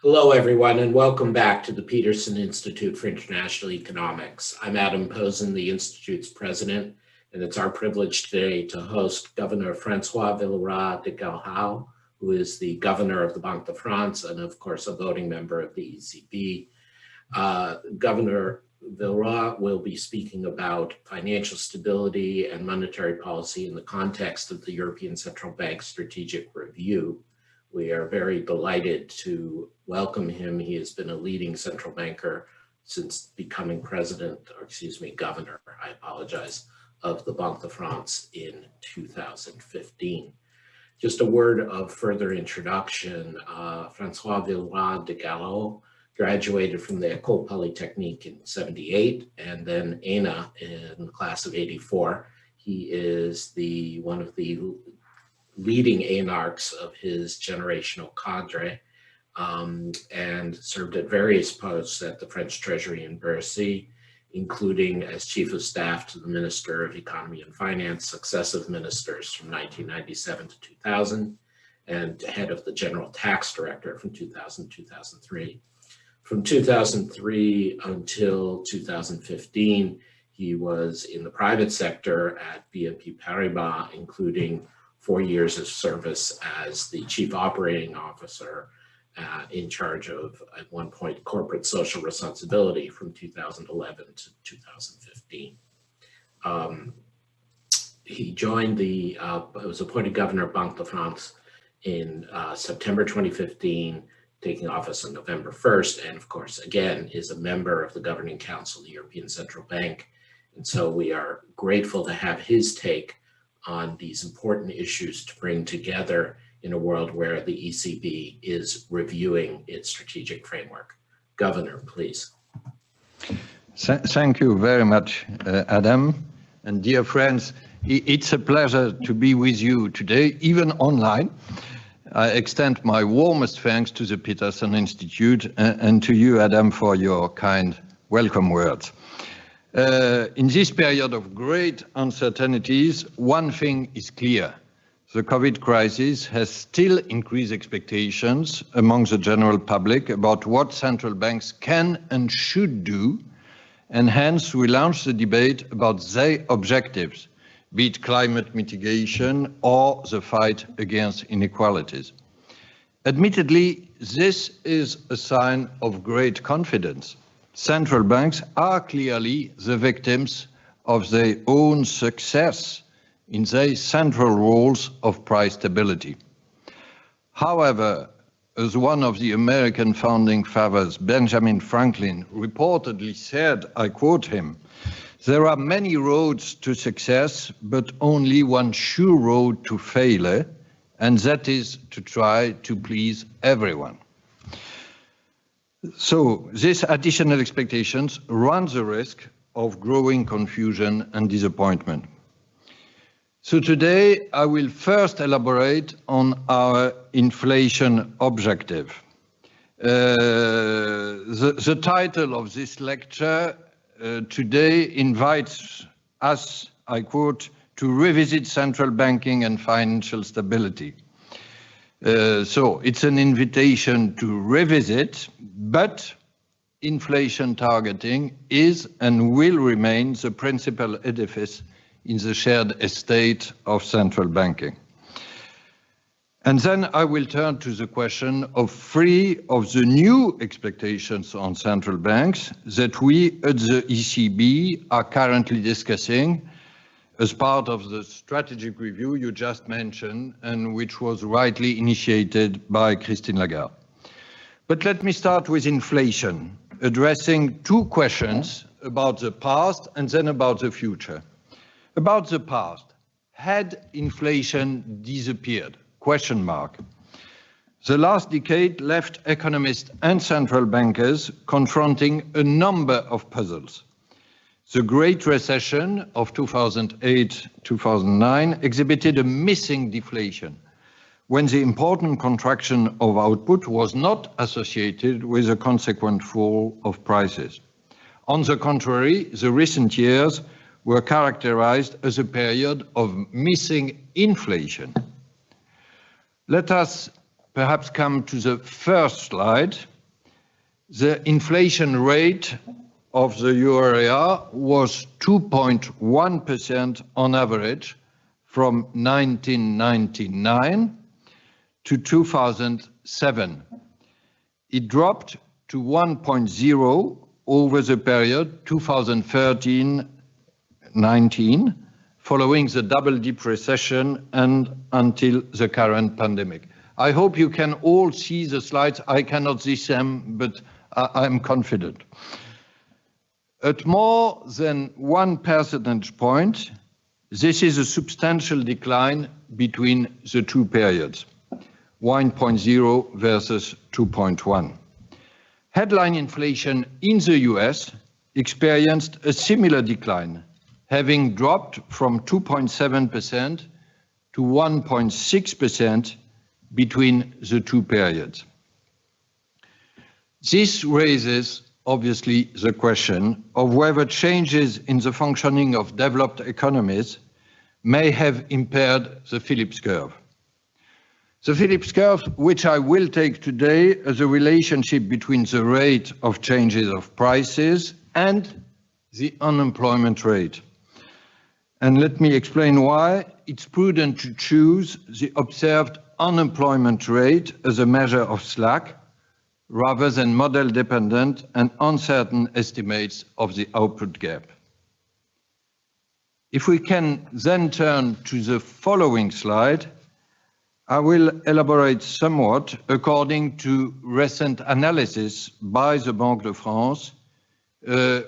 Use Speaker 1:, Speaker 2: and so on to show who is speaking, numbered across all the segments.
Speaker 1: Hello, everyone, and welcome back to the Peterson Institute for International Economics. I'm Adam Posen, the Institute's president, and it's our privilege today to host Governor Francois Villeroy de Galhau, who is the governor of the Banque de France and, of course, a voting member of the ECB. Governor Villeroy will be speaking about financial stability and monetary policy in the context of the European Central Bank strategic review. We are very delighted to welcome him. He has been a leading central banker since becoming governor, I apologize, of the Banque de France in 2015. Just a word of further introduction. Francois Villeroy de Galhau graduated from the École Polytechnique in '78 and then ENA in the class of '84. He is one of the leading anarchs of his generational cadre, and served at various posts at the French Treasury in Bercy, including as Chief of Staff to the Minister of Economy and Finance, successive ministers from 1997 to 2000, and head of the General Tax Directorate from 2000 to 2003. From 2003 until 2015, he was in the private sector at BNP Paribas, including 4 years of service as the Chief Operating Officer in charge of, at one point, corporate social responsibility from 2011 to 2015. He was appointed governor of Banque de France in September 2015, taking office on November 1st, and of course, again, is a member of the Governing Council of the European Central Bank. And so we are grateful to have his take on these important issues to bring together in a world where the ECB is reviewing its strategic framework. Governor, please.
Speaker 2: Thank you very much, Adam. And dear friends, it's a pleasure to be with you today, even online. I extend my warmest thanks to the Peterson Institute and to you, Adam, for your kind welcome words. In this period of great uncertainties, one thing is clear. The COVID crisis has still increased expectations among the general public about what central banks can and should do, and hence we launched the debate about their objectives, be it climate mitigation or the fight against inequalities. Admittedly, this is a sign of great confidence. Central banks are clearly the victims of their own success in their central roles of price stability. However, as one of the American founding fathers, Benjamin Franklin, reportedly said, I quote him, "There are many roads to success, but only one sure road to failure, and that is to try to please everyone." So these additional expectations run the risk of growing confusion and disappointment. So today I will first elaborate on our inflation objective. The title of this lecture today invites us, I quote, to revisit central banking and financial stability. So it's an invitation to revisit, but inflation targeting is and will remain the principal edifice in the shared estate of central banking. And then I will turn to the question of three of the new expectations on central banks that we at the ECB are currently discussing as part of the strategic review you just mentioned, and which was rightly initiated by Christine Lagarde. But let me start with inflation, addressing two questions about the past and then about the future. About the past, had inflation disappeared? Question mark. The last decade left economists and central bankers confronting a number of puzzles. The Great Recession of 2008-2009 exhibited a missing deflation, when the important contraction of output was not associated with a consequent fall of prices. On the contrary, the recent years were characterized as a period of missing inflation. Let us perhaps come to the first slide The inflation rate of the euro area was 2.1% on average from 1999 to 2007. It dropped to 1.0 over the period 2013-19, following the double-dip recession and until the current pandemic. I hope you can all see the slides. I cannot see them, but I'm confident. At more than 1 percentage point, this is a substantial decline between the two periods, 1.0 versus 2.1. Headline inflation in the US experienced a similar decline, having dropped from 2.7% to 1.6% between the two periods. This raises, obviously, the question of whether changes in the functioning of developed economies may have impaired the Phillips curve. The Phillips curve, which I will take today as a relationship between the rate of changes of prices and the unemployment rate. And let me explain why it's prudent to choose the observed unemployment rate as a measure of slack, rather than model-dependent and uncertain estimates of the output gap. If we can then turn to the following slide, I will elaborate somewhat according to recent analysis by the Banque de France,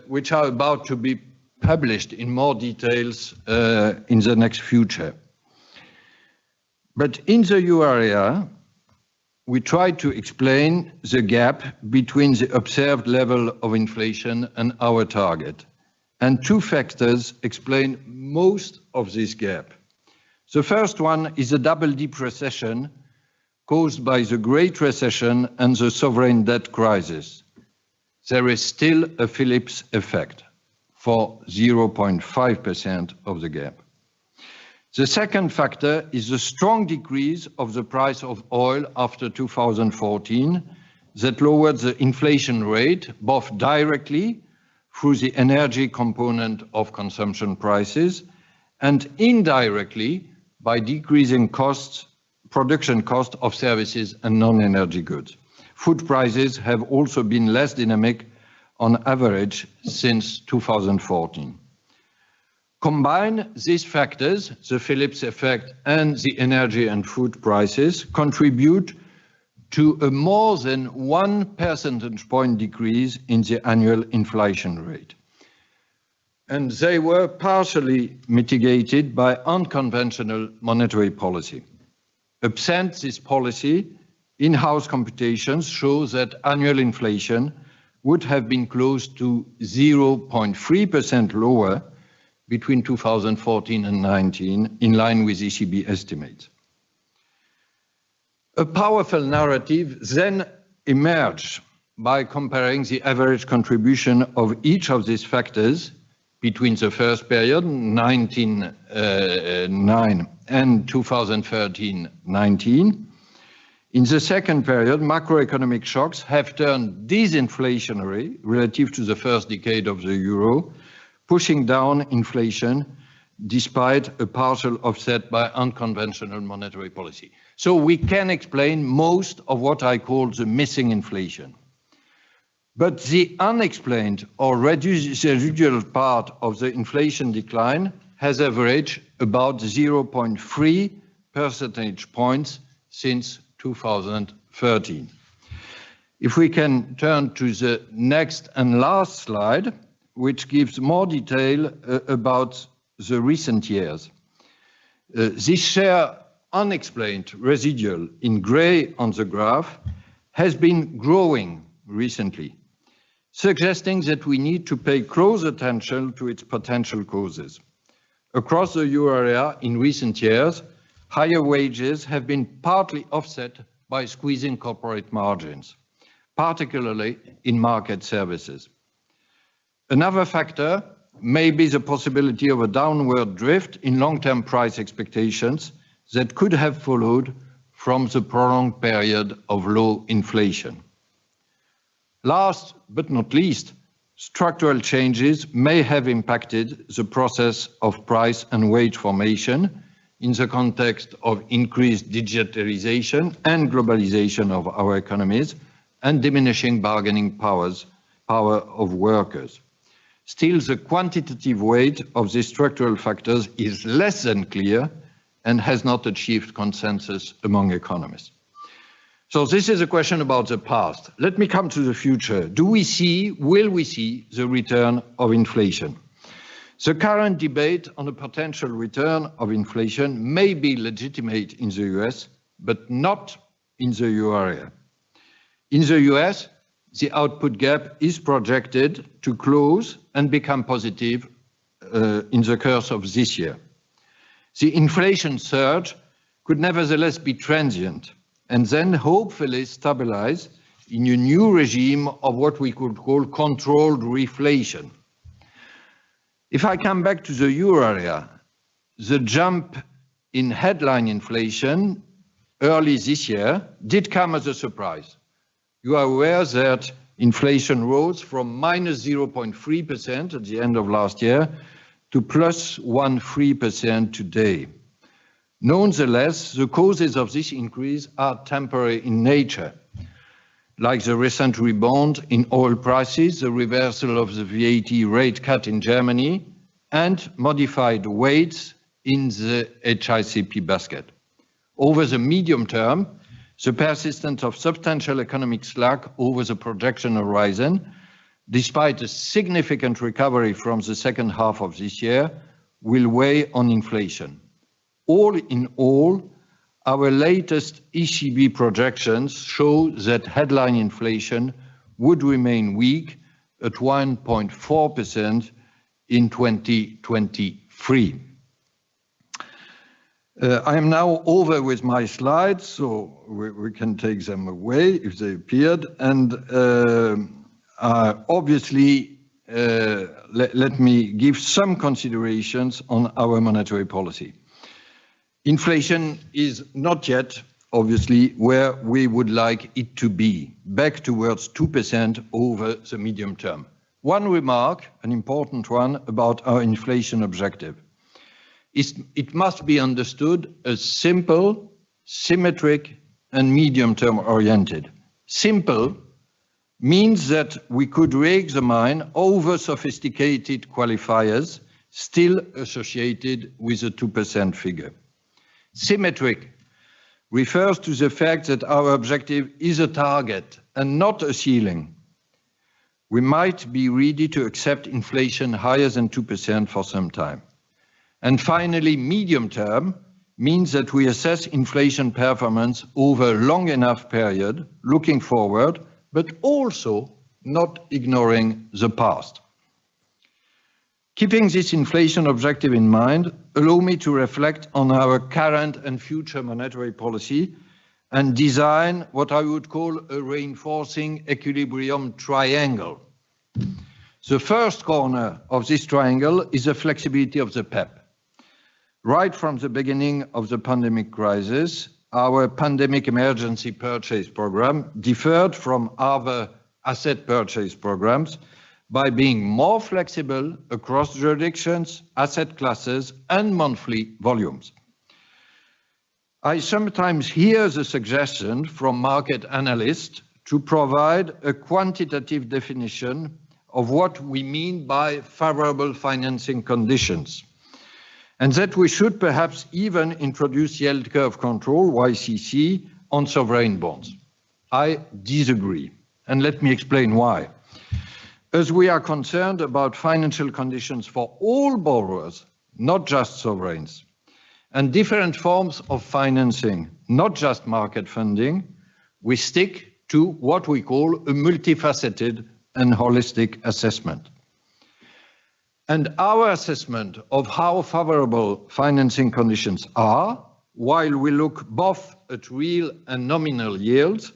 Speaker 2: which are about to be published in more details in the next future. But in the euro area, we try to explain the gap between the observed level of inflation and our target. And two factors explain most of this gap. The first one is a double-dip recession caused by the Great Recession and the sovereign debt crisis. There is still a Phillips effect for 0.5% of the gap. The second factor is the strong decrease of the price of oil after 2014 that lowered the inflation rate, both directly through the energy component of consumption prices and indirectly by decreasing costs, production cost of services and non-energy goods. Food prices have also been less dynamic on average since 2014. Combine these factors, the Phillips effect and the energy and food prices, contribute to a more than 1 percentage point decrease in the annual inflation rate. And they were partially mitigated by unconventional monetary policy. Absent this policy, in-house computations show that annual inflation would have been close to 0.3% lower between 2014 and 19, in line with ECB estimates. A powerful narrative then emerged by comparing the average contribution of each of these factors between the first period, 1999, and 2013-19. In the second period, macroeconomic shocks have turned disinflationary relative to the first decade of the euro, pushing down inflation despite a partial offset by unconventional monetary policy. So we can explain most of what I call the missing inflation. But the unexplained or residual part of the inflation decline has averaged about 0.3 percentage points since 2013. If we can turn to the next and last slide, which gives more detail about the recent years. This share unexplained residual in gray on the graph has been growing recently, suggesting that we need to pay close attention to its potential causes. Across the euro area in recent years, higher wages have been partly offset by squeezing corporate margins, particularly in market services. Another factor may be the possibility of a downward drift in long-term price expectations that could have followed from the prolonged period of low inflation. Last but not least, structural changes may have impacted the process of price and wage formation in the context of increased digitalization and globalization of our economies and diminishing bargaining power of workers. Still, the quantitative weight of these structural factors is less than clear and has not achieved consensus among economists. So this is a question about the past. Let me come to the future. Will we see the return of inflation? The current debate on a potential return of inflation may be legitimate in the US, but not in the euro area. In the US, the output gap is projected to close and become positive in the course of this year. The inflation surge could nevertheless be transient and then hopefully stabilize in a new regime of what we could call controlled reflation. If I come back to the euro area, the jump in headline inflation early this year did come as a surprise. You are aware that inflation rose from minus 0.3% at the end of last year to plus 1.3% today. Nonetheless, the causes of this increase are temporary in nature, like the recent rebound in oil prices, the reversal of the VAT rate cut in Germany, and modified weights in the HICP basket. Over the medium term, the persistence of substantial economic slack over the projection horizon, despite a significant recovery from the second half of this year, will weigh on inflation. All in all, our latest ECB projections show that headline inflation would remain weak at 1.4% in 2023. I am now over with my slides, so we can take them away if they appeared. And obviously, let me give some considerations on our monetary policy. Inflation is not yet, obviously, where we would like it to be, back towards 2% over the medium term. One remark, an important one, about our inflation objective. It must be understood as simple, symmetric, and medium-term oriented. Simple means that we could re-examine over-sophisticated qualifiers still associated with a 2% figure. Symmetric refers to the fact that our objective is a target and not a ceiling. We might be ready to accept inflation higher than 2% for some time. And finally, medium term means that we assess inflation performance over a long enough period, looking forward, but also not ignoring the past. Keeping this inflation objective in mind, allow me to reflect on our current and future monetary policy and design what I would call a reinforcing equilibrium triangle. The first corner of this triangle is the flexibility of the PEP. Right from the beginning of the pandemic crisis, our pandemic emergency purchase program differed from other asset purchase programs by being more flexible across jurisdictions, asset classes, and monthly volumes. I sometimes hear the suggestion from market analysts to provide a quantitative definition of what we mean by favorable financing conditions, and that we should perhaps even introduce yield curve control, YCC, on sovereign bonds. I disagree, and let me explain why. As we are concerned about financial conditions for all borrowers, not just sovereigns, and different forms of financing, not just market funding, we stick to what we call a multifaceted and holistic assessment. And our assessment of how favorable financing conditions are, while we look both at real and nominal yields,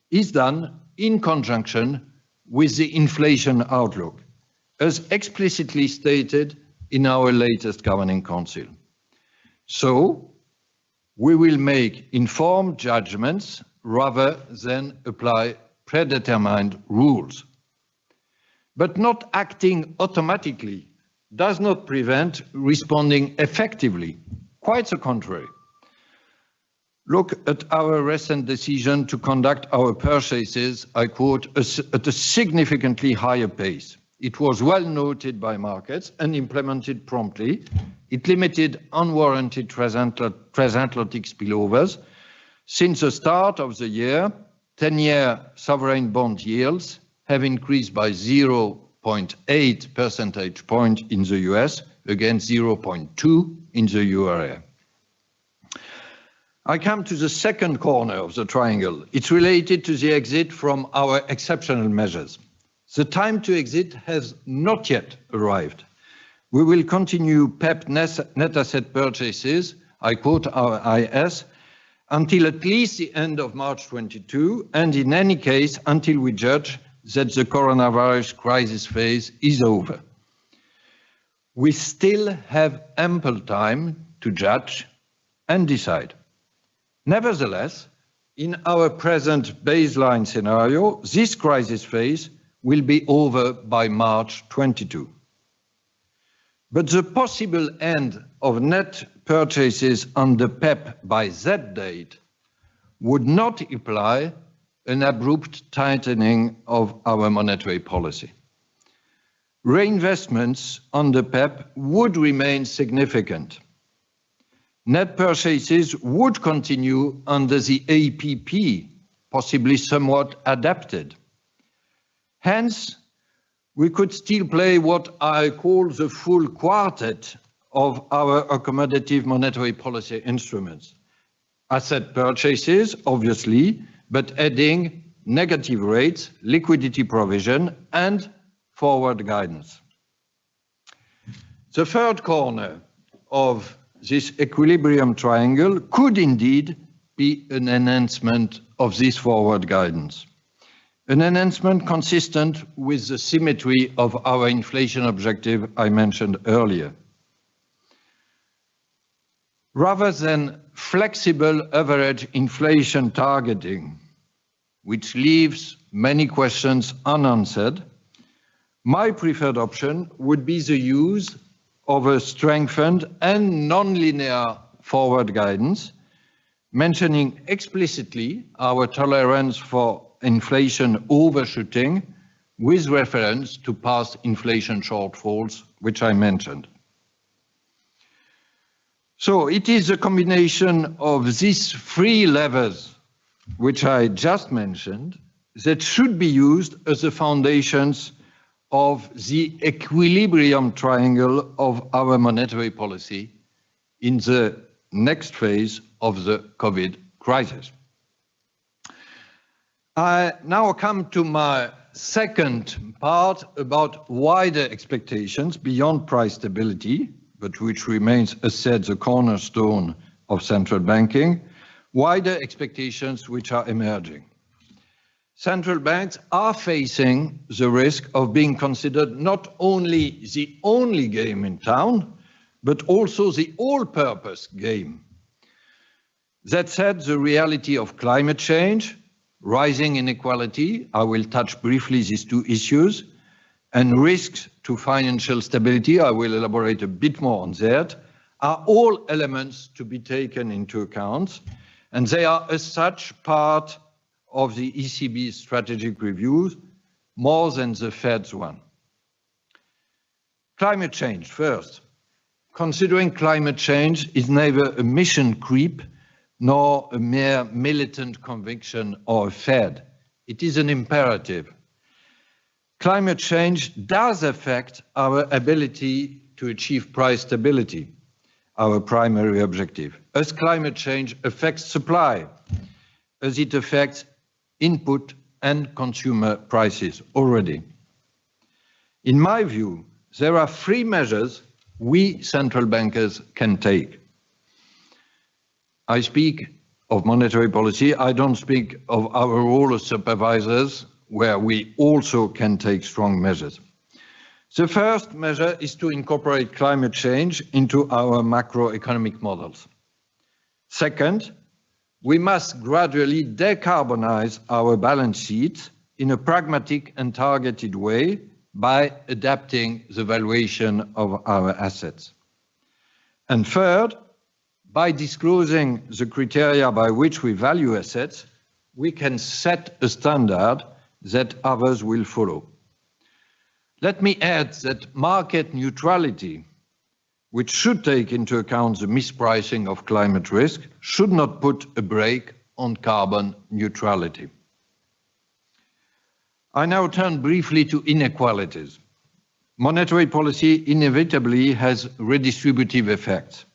Speaker 2: is done in conjunction with the inflation outlook, as explicitly stated in our latest Governing Council. So, we will make informed judgments rather than apply predetermined rules. But not acting automatically does not prevent responding effectively. Quite the contrary. Look at our recent decision to conduct our purchases, I quote, at a significantly higher pace. It was well noted by markets and implemented promptly. It limited unwarranted transatlantic spillovers. Since the start of the year, 10-year sovereign bond yields have increased by 0.8 percentage point in the US against 0.2 in the euro area. I come to the second corner of the triangle. It's related to the exit from our exceptional measures. The time to exit has not yet arrived. We will continue PEPP net asset purchases, I quote our IS, until at least the end of March 22, and in any case, until we judge that the coronavirus crisis phase is over. We still have ample time to judge and decide. Nevertheless, in our present baseline scenario, this crisis phase will be over by March 22. But the possible end of net purchases under PEPP by that date would not imply an abrupt tightening of our monetary policy. Reinvestments under PEPP would remain significant. Net purchases would continue under the APP, possibly somewhat adapted. Hence, we could still play what I call the full quartet of our accommodative monetary policy instruments. Asset purchases, obviously, but adding negative rates, liquidity provision, and forward guidance. The third corner of this equilibrium triangle could indeed be an enhancement of this forward guidance. An enhancement consistent with the symmetry of our inflation objective I mentioned earlier. Rather than flexible average inflation targeting, which leaves many questions unanswered, my preferred option would be the use of a strengthened and non-linear forward guidance, mentioning explicitly our tolerance for inflation overshooting with reference to past inflation shortfalls, which I mentioned. So it is a combination of these three levers, which I just mentioned, that should be used as the foundations of the equilibrium triangle of our monetary policy in the next phase of the COVID crisis. I now come to my second part about wider expectations beyond price stability, but which remains, as said, the cornerstone of central banking, wider expectations which are emerging. Central banks are facing the risk of being considered not only the only game in town, but also the all-purpose game. That said, the reality of climate change, rising inequality, I will touch briefly these two issues, and risks to financial stability, I will elaborate a bit more on that, are all elements to be taken into account, and they are as such part of the ECB's strategic reviews more than the Fed's one. Climate change first. Considering climate change is neither a mission creep nor a mere militant conviction or a fad. It is an imperative. Climate change does affect our ability to achieve price stability, our primary objective, as climate change affects supply, as it affects input and consumer prices already. In my view, there are three measures we central bankers can take. I speak of monetary policy. I don't speak of our role as supervisors, where we also can take strong measures. The first measure is to incorporate climate change into our macroeconomic models. Second, we must gradually decarbonize our balance sheets in a pragmatic and targeted way by adapting the valuation of our assets. And third, by disclosing the criteria by which we value assets, we can set a standard that others will follow. Let me add that market neutrality, which should take into account the mispricing of climate risk, should not put a brake on carbon neutrality. I now turn briefly to inequalities. Monetary policy inevitably has redistributive effects.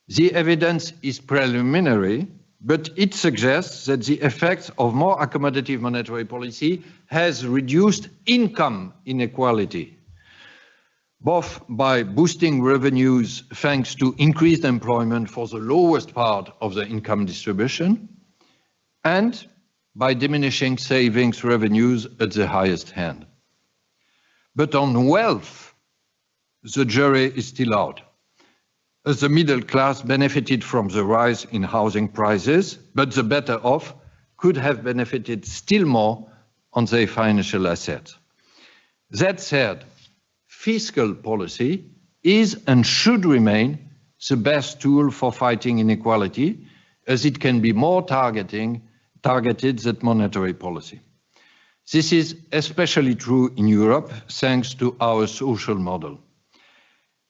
Speaker 2: The evidence is preliminary, but it suggests that the effects of more accommodative monetary policy has reduced income inequality, both by boosting revenues thanks to increased employment for the lowest part of the income distribution, and by diminishing savings revenues at the highest hand. But on wealth, the jury is still out, as the middle class benefited from the rise in housing prices, but the better off could have benefited still more on their financial assets. That said, fiscal policy is and should remain the best tool for fighting inequality, as it can be more targeted than monetary policy. This is especially true in Europe, thanks to our social model.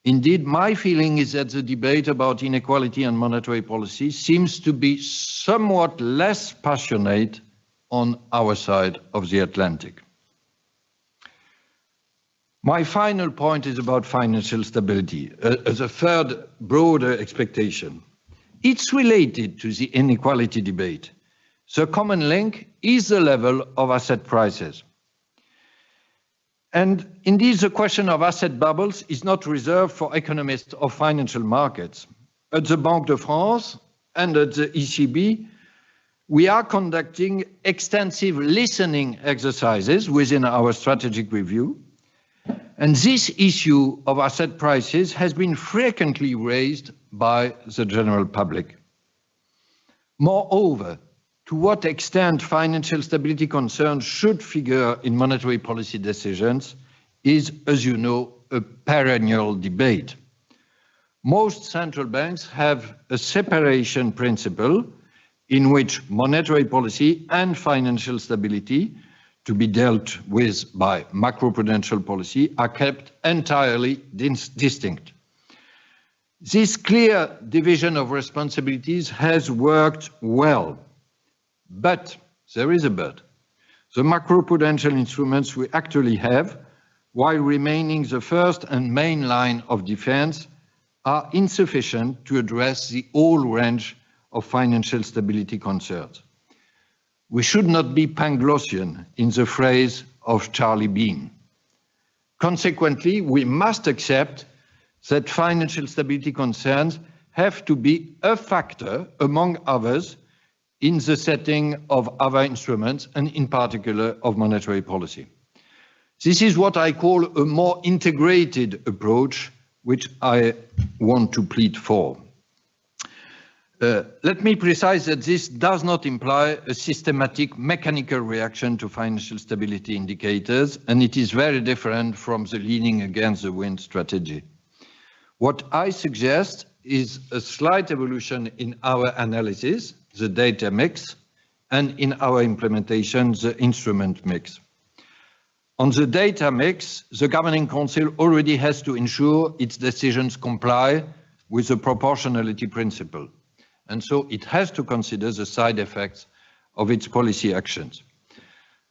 Speaker 2: Indeed, my feeling is that the debate about inequality and monetary policy seems to be somewhat less passionate on our side of the Atlantic. My final point is about financial stability, as a third broader expectation. It's related to the inequality debate. The common link is the level of asset prices. And indeed, the question of asset bubbles is not reserved for economists of financial markets. At the Banque de France and at the ECB, we are conducting extensive listening exercises within our strategic review. And this issue of asset prices has been frequently raised by the general public. Moreover, to what extent financial stability concerns should figure in monetary policy decisions is, as you know, a perennial debate. Most central banks have a separation principle in which monetary policy and financial stability, to be dealt with by macroprudential policy, are kept entirely distinct. This clear division of responsibilities has worked well. But, there is a but, the macroprudential instruments we actually have, while remaining the first and main line of defense, are insufficient to address the whole range of financial stability concerns. We should not be Panglossian, in the phrase of Charlie Bean. Consequently, we must accept that financial stability concerns have to be a factor, among others, in the setting of other instruments, and in particular of monetary policy. This is what I call a more integrated approach, which I want to plead for. Let me precise that this does not imply a systematic mechanical reaction to financial stability indicators, and it is very different from the leaning against the wind strategy. What I suggest is a slight evolution in our analysis, the data mix, and in our implementation, the instrument mix. On the data mix, the Governing Council already has to ensure its decisions comply with the proportionality principle, and so it has to consider the side effects of its policy actions.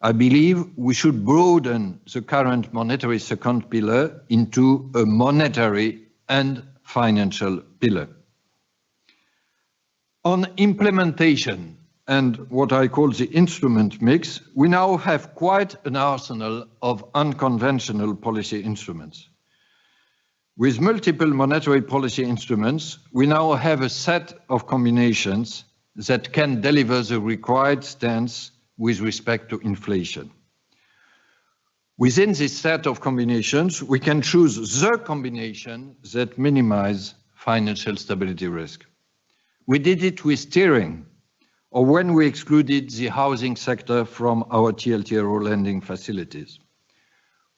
Speaker 2: I believe we should broaden the current monetary second pillar into a monetary and financial pillar. On implementation and what I call the instrument mix, we now have quite an arsenal of unconventional policy instruments. With multiple monetary policy instruments, we now have a set of combinations that can deliver the required stance with respect to inflation. Within this set of combinations, we can choose the combination that minimizes financial stability risk. We did it with steering, or when we excluded the housing sector from our TLTRO lending facilities.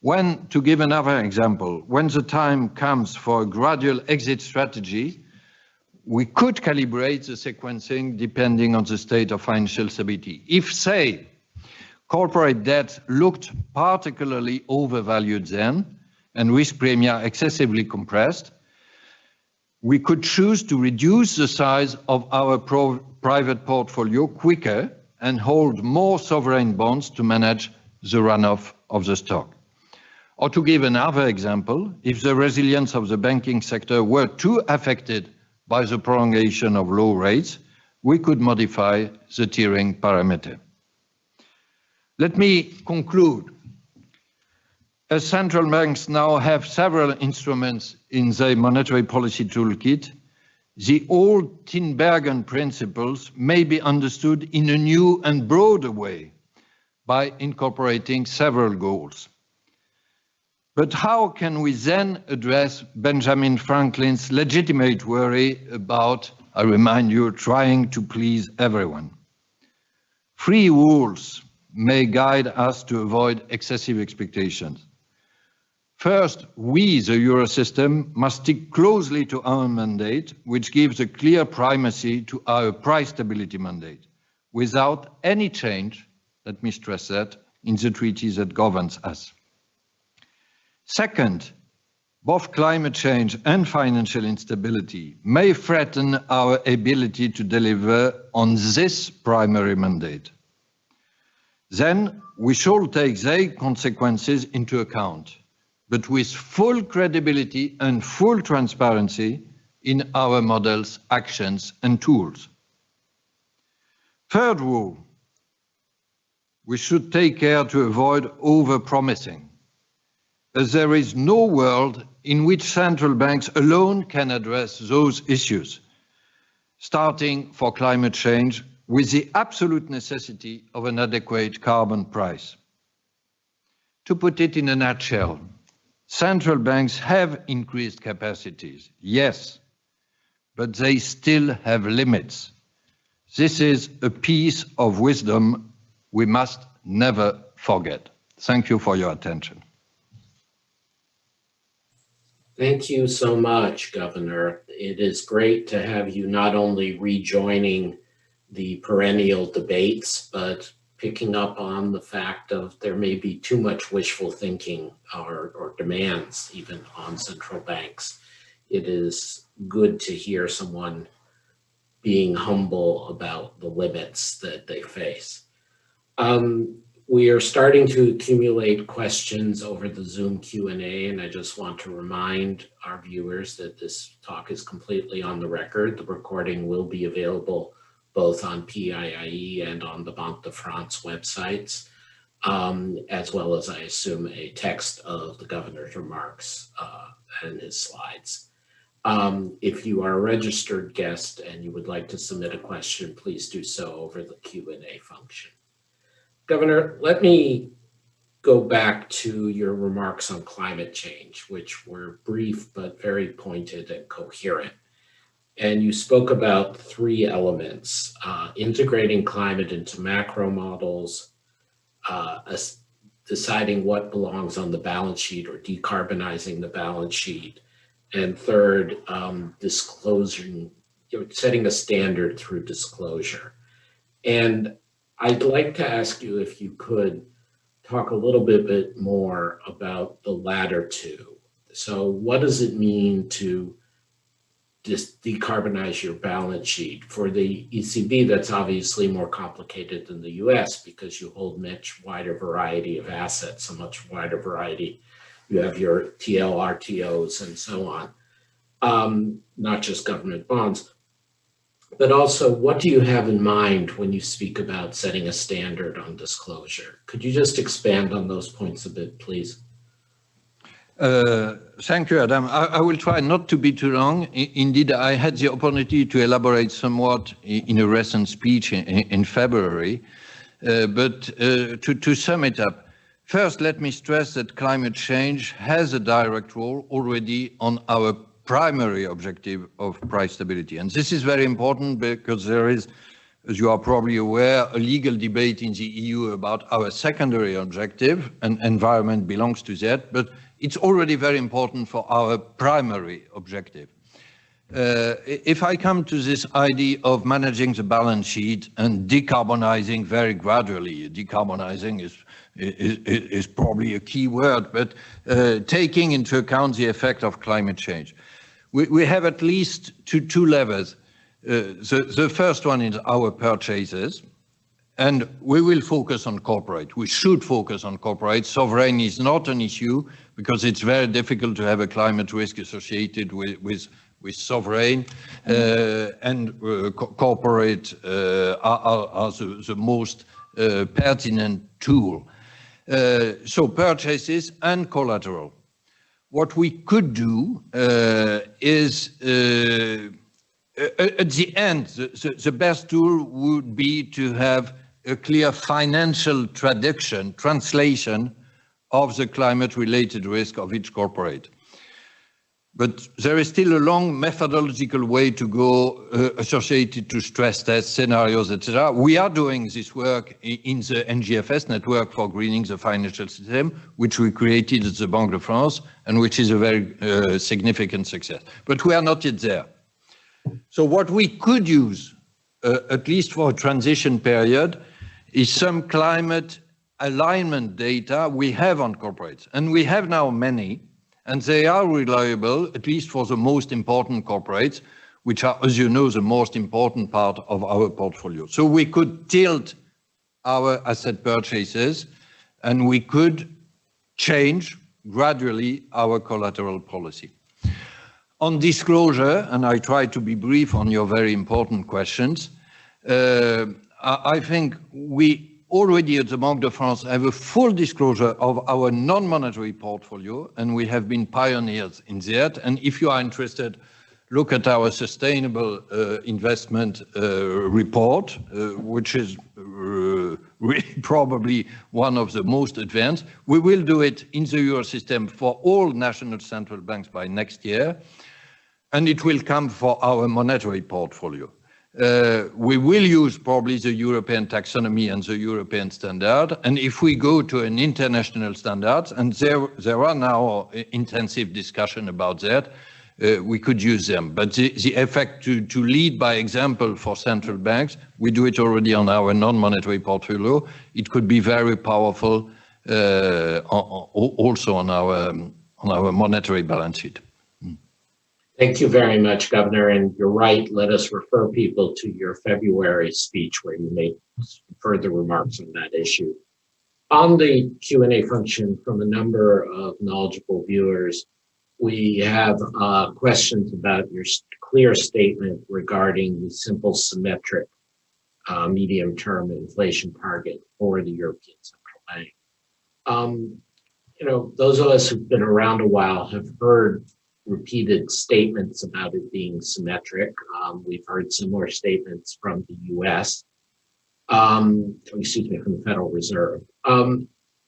Speaker 2: When, to give another example, when the time comes for a gradual exit strategy, we could calibrate the sequencing depending on the state of financial stability. If, say, corporate debt looked particularly overvalued then and risk premia excessively compressed, we could choose to reduce the size of our private portfolio quicker and hold more sovereign bonds to manage the runoff of the stock. Or to give another example, if the resilience of the banking sector were too affected by the prolongation of low rates, we could modify the tiering parameter. Let me conclude. As central banks now have several instruments in their monetary policy toolkit, the old Tinbergen principles may be understood in a new and broader way by incorporating several goals. But how can we then address Benjamin Franklin's legitimate worry about, I remind you, trying to please everyone? Three rules may guide us to avoid excessive expectations. First, we, the Eurosystem, must stick closely to our mandate, which gives a clear primacy to our price stability mandate, without any change, let me stress that, in the treaties that governs us. Second, both climate change and financial instability may threaten our ability to deliver on this primary mandate. Then we should take their consequences into account, but with full credibility and full transparency in our models, actions, and tools. Third rule, we should take care to avoid over-promising, as there is no world in which central banks alone can address those issues, starting for climate change with the absolute necessity of an adequate carbon price. To put it in a nutshell, central banks have increased capacities, yes, but they still have limits. This is a piece of wisdom we must never forget. Thank you for your attention.
Speaker 1: Thank you so much, Governor. It is great to have you not only rejoining the perennial debates, but picking up on the fact of there may be too much wishful thinking or demands even on central banks. It is good to hear someone being humble about the limits that they face. We are starting to accumulate questions over the Zoom Q&A, and I just want to remind our viewers that this talk is completely on the record. The recording will be available both on PIIE and on the Banque de France websites, as well as, I assume, a text of the governor's remarks and his slides. If you are a registered guest and you would like to submit a question, please do so over the Q&A function. Governor, let me go back to your remarks on climate change, which were brief but very pointed and coherent. And you spoke about three elements: integrating climate into macro models, deciding what belongs on the balance sheet or decarbonizing the balance sheet, and third, disclosing, setting a standard through disclosure. And I'd like to ask you if you could talk a little bit more about the latter two. So what does it mean to just decarbonize your balance sheet? For the ECB, that's obviously more complicated than the US because you hold much wider variety of assets, a much wider variety. You have your TLRTOs and so on, not just government bonds. But also, what do you have in mind when you speak about setting a standard on disclosure? Could you just expand on those points a bit, please?
Speaker 2: Thank you, Adam. I will try not to be too long. Indeed, I had the opportunity to elaborate somewhat in a recent speech in February. But to sum it up, first, let me stress that climate change has a direct role already on our primary objective of price stability. And this is very important because there is as you are probably aware, a legal debate in the EU about our secondary objective, and environment belongs to that, but it's already very important for our primary objective. If I come to this idea of managing the balance sheet and decarbonizing very gradually, decarbonizing is probably a key word, but taking into account the effect of climate change. We have at least two levels. The first one is our purchases, and we will focus on corporate. We should focus on corporate. Sovereign is not an issue because it's very difficult to have a climate risk associated with sovereign, and corporate are the most pertinent tool. So purchases and collateral. What we could do is, at the end, the best tool would be to have a clear financial translation of the climate-related risk of each corporate. But there is still a long methodological way to go associated to stress test scenarios, etc. We are doing this work in the NGFS network for greening the financial system, which we created at the Banque de France, and which is a very significant success. But we are not yet there. So what we could use, at least for a transition period, is some climate alignment data we have on corporates. And we have now many, and they are reliable, at least for the most important corporates, which are, as you know, the most important part of our portfolio. So we could tilt our asset purchases, and we could change gradually our collateral policy. On disclosure, and I try to be brief on your very important questions, I think we already at the Banque de France have a full disclosure of our non-monetary portfolio, and we have been pioneers in that. And if you are interested, look at our sustainable investment report, which is really probably one of the most advanced. We will do it in the Eurosystem for all national central banks by next year, and it will come for our monetary portfolio. We will use probably the European taxonomy and the European standard. And if we go to an international standard, and there are now intensive discussion about that, we could use them. But the effect to lead by example for central banks, we do it already on our non-monetary portfolio. It could be very powerful also on our monetary balance sheet.
Speaker 1: Thank you very much, Governor. And you're right, let us refer people to your February speech where you made further remarks on that issue. On the Q&A function from a number of knowledgeable viewers, we have questions about your clear statement regarding the simple symmetric medium-term inflation target for the European Central Bank. You know, those of us who've been around a while have heard repeated statements about it being symmetric. We've heard similar statements from the US, from the Federal Reserve.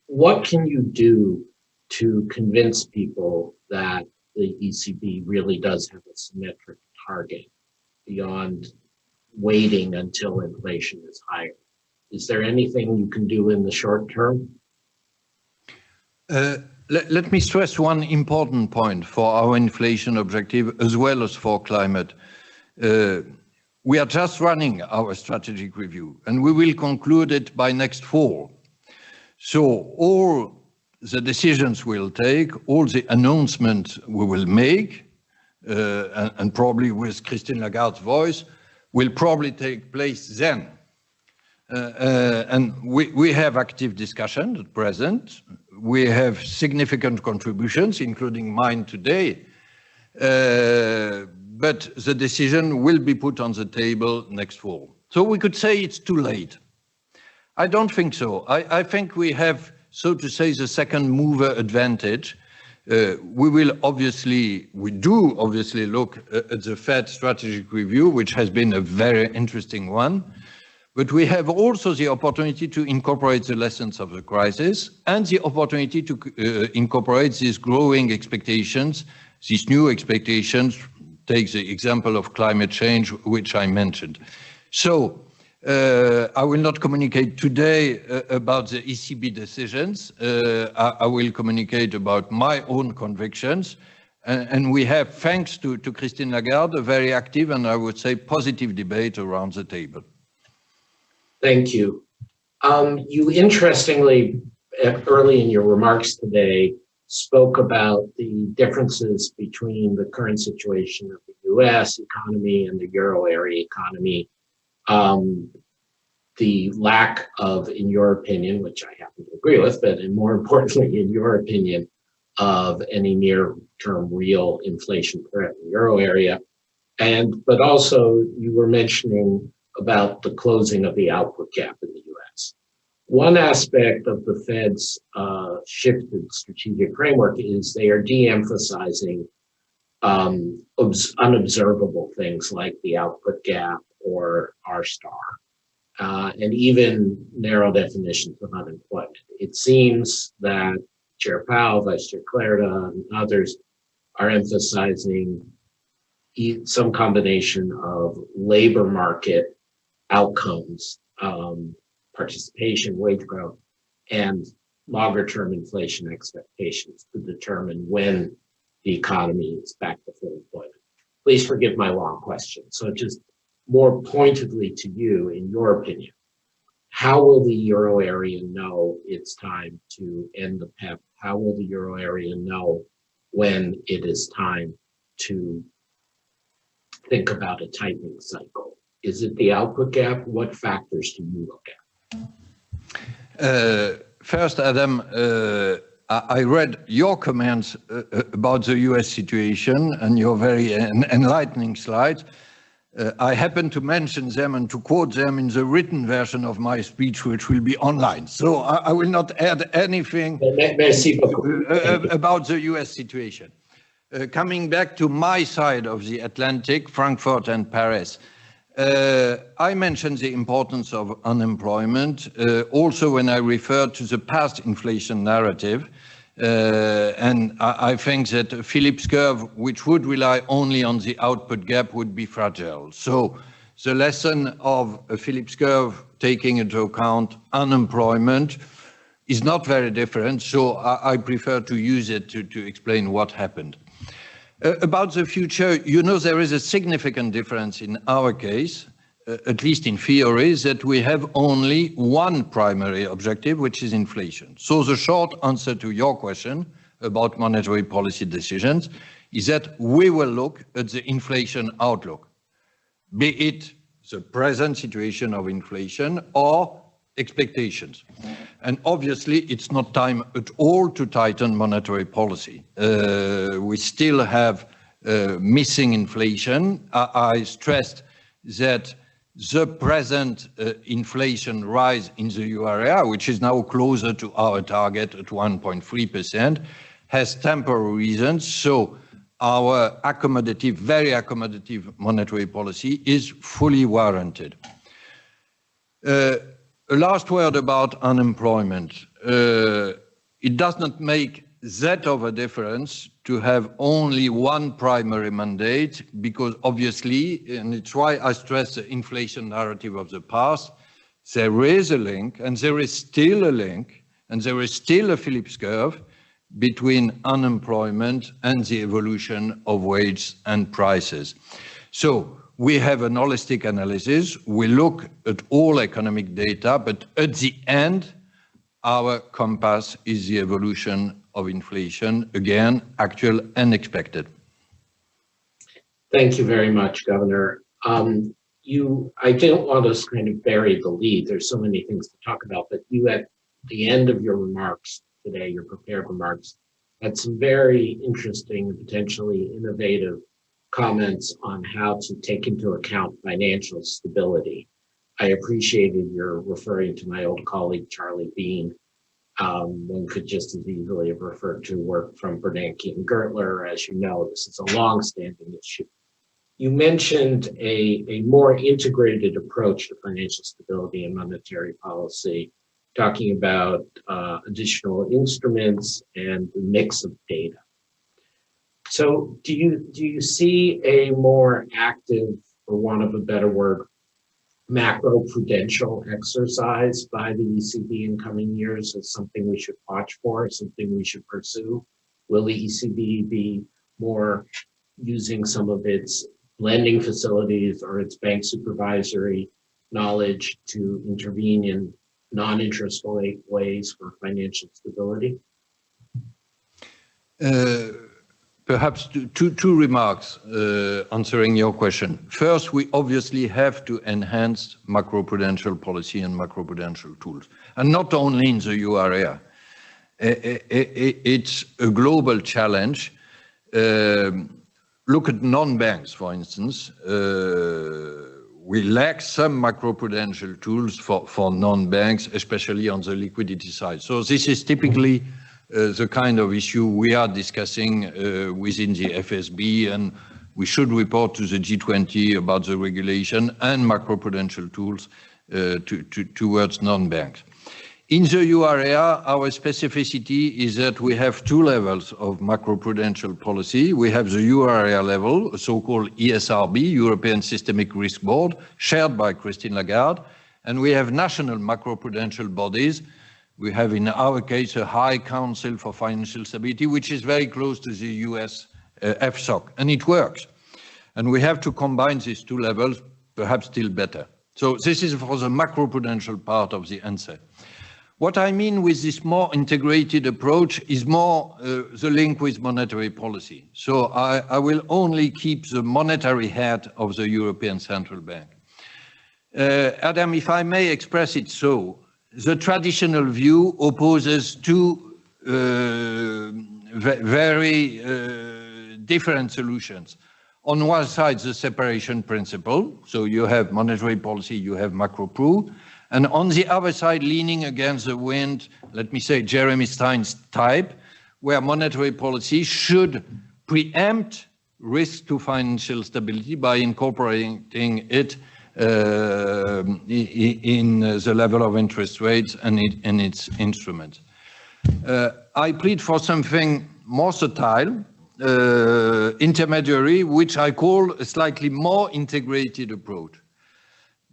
Speaker 1: What can you do to convince people that the ECB really does have a symmetric target beyond waiting until inflation is higher? Is there anything you can do in the short term?
Speaker 2: Let me stress one important point for our inflation objective as well as for climate. We are just running our strategic review and we will conclude it by next fall. So all the decisions we'll take, all the announcements we will make, and probably with Christine Lagarde's voice, will probably take place then. And we have active discussion at present. We have significant contributions, including mine today. But the decision will be put on the table next fall. So we could say it's too late. I don't think so. I think we have, so to say, the second mover advantage. We do obviously look at the Fed strategic review, which has been a very interesting one. But we have also the opportunity to incorporate the lessons of the crisis and the opportunity to incorporate these growing expectations, these new expectations. Take the example of climate change, which I mentioned. So I will not communicate today about the ECB decisions. I will communicate about my own convictions. And we have, thanks to Christine Lagarde, a very active and I would say positive debate around the table.
Speaker 1: Thank you. You interestingly, early in your remarks today, spoke about the differences between the current situation of the US economy and the Euro area economy. The lack of, in your opinion, which I happen to agree with, but more importantly, in your opinion, of any near-term real inflation threat in the Euro area. But also you were mentioning about the closing of the output gap in the US. One aspect of the Fed's shifted strategic framework is they are de-emphasizing unobservable things like the output gap or R-star, and even narrow definitions of unemployment. It seems that Chair Powell, Vice Chair Clarida, and others are emphasizing some combination of labor market outcomes, participation, wage growth, and longer-term inflation expectations to determine when the economy is back to full employment. Please forgive my long question. So just more pointedly to you, in your opinion, how will the Euro area know it's time to end the PEP? How will the Euro area know when it is time to think about a tightening cycle? Is it the output gap? What factors do you look at?
Speaker 2: First, Adam, I read your comments about the US situation and your very enlightening slides. I happen to mention them and to quote them in the written version of my speech, which will be online. So I will not add anything about the US situation. Coming back to my side of the Atlantic, Frankfurt and Paris, I mentioned the importance of unemployment, also when I referred to the past inflation narrative. And I think that a Phillips curve, which would rely only on the output gap, would be fragile. So the lesson of a Phillips curve taking into account unemployment is not very different. So I prefer to use it to explain what happened. About the future, you know, there is a significant difference in our case, at least in theory, that we have only one primary objective, which is inflation. So the short answer to your question about monetary policy decisions is that we will look at the inflation outlook, be it the present situation of inflation or expectations. And obviously, it's not time at all to tighten monetary policy. We still have missing inflation. I stressed that the present inflation rise in the euro area, which is now closer to our target at 1.3%, has temporary reasons. So our accommodative, very accommodative monetary policy is fully warranted. A last word about unemployment. It does not make that of a difference to have only one primary mandate, because obviously, and it's why I stress the inflation narrative of the past, there is a link, and there is still a link, and there is still a Phillips curve between unemployment and the evolution of wages and prices. So we have an holistic analysis. We look at all economic data, but at the end, our compass is the evolution of inflation, again, actual and expected.
Speaker 1: Thank you very much, Governor. I don't want us kind of bury the lead. There's so many things to talk about, but you at the end of your remarks today, your prepared remarks, had some very interesting and potentially innovative comments on how to take into account financial stability. I appreciated your referring to my old colleague, Charlie Bean. One could just as easily have referred to work from Bernanke and Gertler. As you know, this is a long-standing issue. You mentioned a more integrated approach to financial stability and monetary policy, talking about additional instruments and the mix of data. So do you see a more active, for want of a better word, macroprudential exercise by the ECB in coming years as something we should watch for, something we should pursue? Will the ECB be more using some of its lending facilities or its bank supervisory knowledge to intervene in non-interest ways for financial stability?
Speaker 2: Perhaps two remarks answering your question. First, we obviously have to enhance macroprudential policy and macroprudential tools, and not only in the euro area. It's a global challenge. Look at non-banks, for instance. We lack some macroprudential tools for non-banks, especially on the liquidity side. So this is typically the kind of issue we are discussing within the FSB, and we should report to the G20 about the regulation and macroprudential tools towards non-banks. In the euro area, our specificity is that we have two levels of macroprudential policy. We have the euro area level, so-called ESRB, European Systemic Risk Board, shared by Christine Lagarde, and we have national macroprudential bodies. We have, in our case, a High Council for Financial Stability, which is very close to the US FSOC, and it works. And we have to combine these two levels, perhaps still better. So this is for the macroprudential part of the answer. What I mean with this more integrated approach is more the link with monetary policy. So I will only keep the monetary hat of the European Central Bank. Adam, if I may express it so, the traditional view opposes two very different solutions. On one side, the separation principle. So you have monetary policy, you have macro-pru. And on the other side, leaning against the wind, let me say Jeremy Stein's type, where monetary policy should preempt risk to financial stability by incorporating it in the level of interest rates and its instruments. I plead for something more subtle, intermediary, which I call a slightly more integrated approach.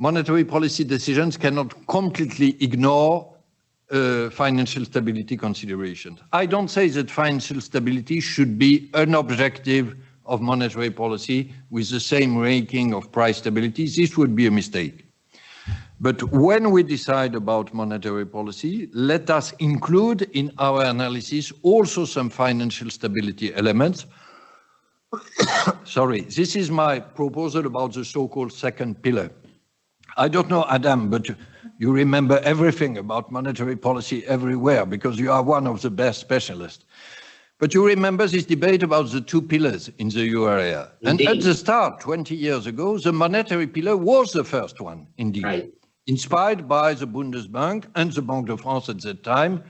Speaker 2: Monetary policy decisions cannot completely ignore financial stability considerations. I don't say that financial stability should be an objective of monetary policy with the same ranking of price stability. This would be a mistake. But when we decide about monetary policy, let us include in our analysis also some financial stability elements. Sorry, this is my proposal about the so-called second pillar. I don't know, Adam, but you remember everything about monetary policy everywhere because you are one of the best specialists. But you remember this debate about the two pillars in the euro area. Indeed. And at the start, 20 years ago, the monetary pillar was the first one, indeed. Right. Inspired by the Bundesbank and the Banque de France at that time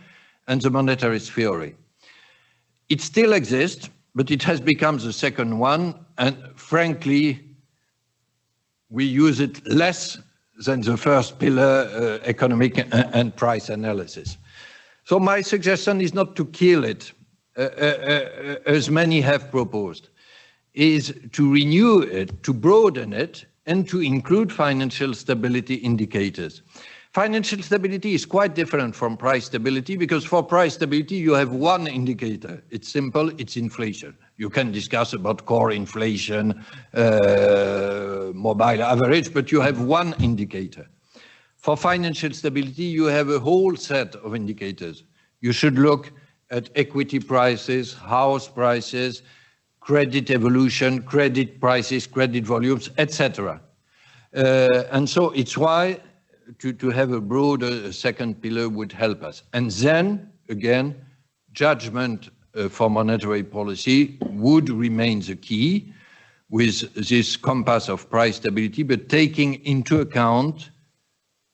Speaker 2: and the monetarist theory. It still exists, but it has become the second one. And frankly, we use it less than the first pillar, economic and price analysis. So my suggestion is not to kill it, as many have proposed, is to renew it, to broaden it, and to include financial stability indicators. Financial stability is quite different from price stability because for price stability, you have one indicator. It's simple, it's inflation. You can discuss about core inflation, mobile average, but you have one indicator. For financial stability, you have a whole set of indicators. You should look at equity prices, house prices, credit evolution, credit prices, credit volumes, etc. And so it's why to have a broader second pillar would help us. And then, again, judgment for monetary policy would remain the key with this compass of price stability, but taking into account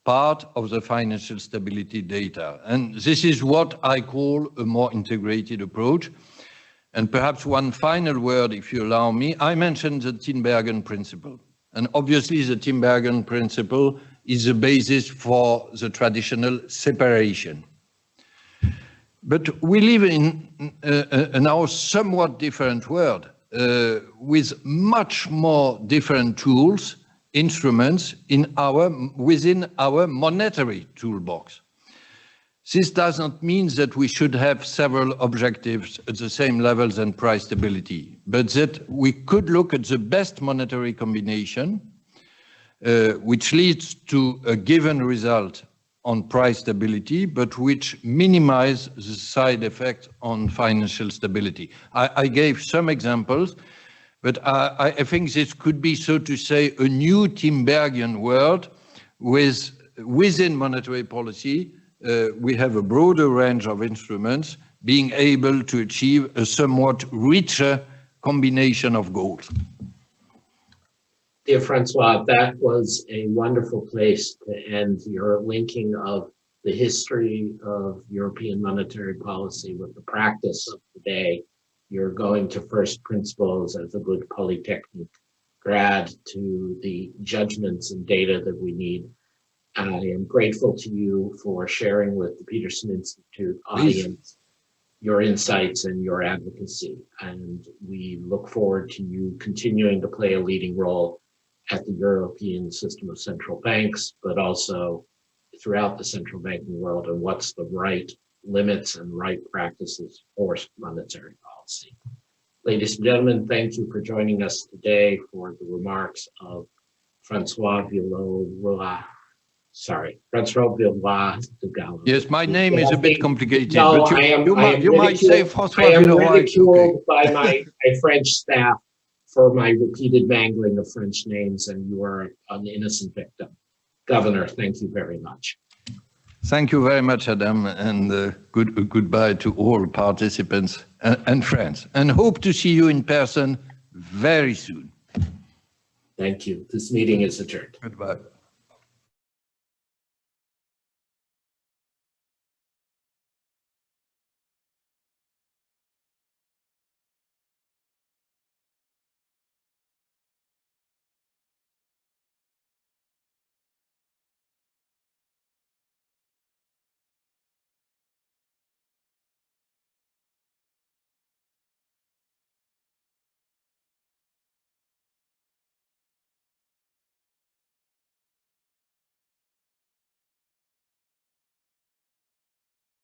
Speaker 2: part of the financial stability data. And this is what I call a more integrated approach. And perhaps one final word, if you allow me. I mentioned the Tinbergen principle. And obviously the Tinbergen principle is the basis for the traditional separation. But we live in a now somewhat different world with much more different tools instruments within our monetary toolbox. This does not mean that we should have several objectives at the same levels and price stability, but that we could look at the best monetary combination, which leads to a given result on price stability, but which minimize the side effect on financial stability. I gave some examples, but I think this could be, so to say, a new Timbergian world within monetary policy. We have a broader range of instruments being able to achieve a somewhat richer combination of goals.
Speaker 1: Dear Francois, that was a wonderful place to end your linking of the history of European monetary policy with the practice of today. You're going to first principles as a good Polytechnic grad to the judgments and data that we need. I am grateful to you for sharing with the Peterson Institute audience your insights and your advocacy. And we look forward to you continuing to play a leading role at the European system of central banks, but also throughout the central banking world, and what's the right limits and right practices for monetary policy. Ladies and gentlemen, thank you for joining us today for the remarks of Francois Villeroy. De Gallo.
Speaker 2: Yes, my name is a bit complicated,
Speaker 1: no,
Speaker 2: but you might say François
Speaker 1: I am
Speaker 2: Villeroy.
Speaker 1: ridiculed by my French staff for my repeated mangling of French names, and you are an innocent victim. Governor, thank you very much.
Speaker 2: Thank you very much, Adam, and goodbye to all participants and friends, and hope to see you in person very soon.
Speaker 1: Thank you. This meeting is adjourned.
Speaker 2: Goodbye.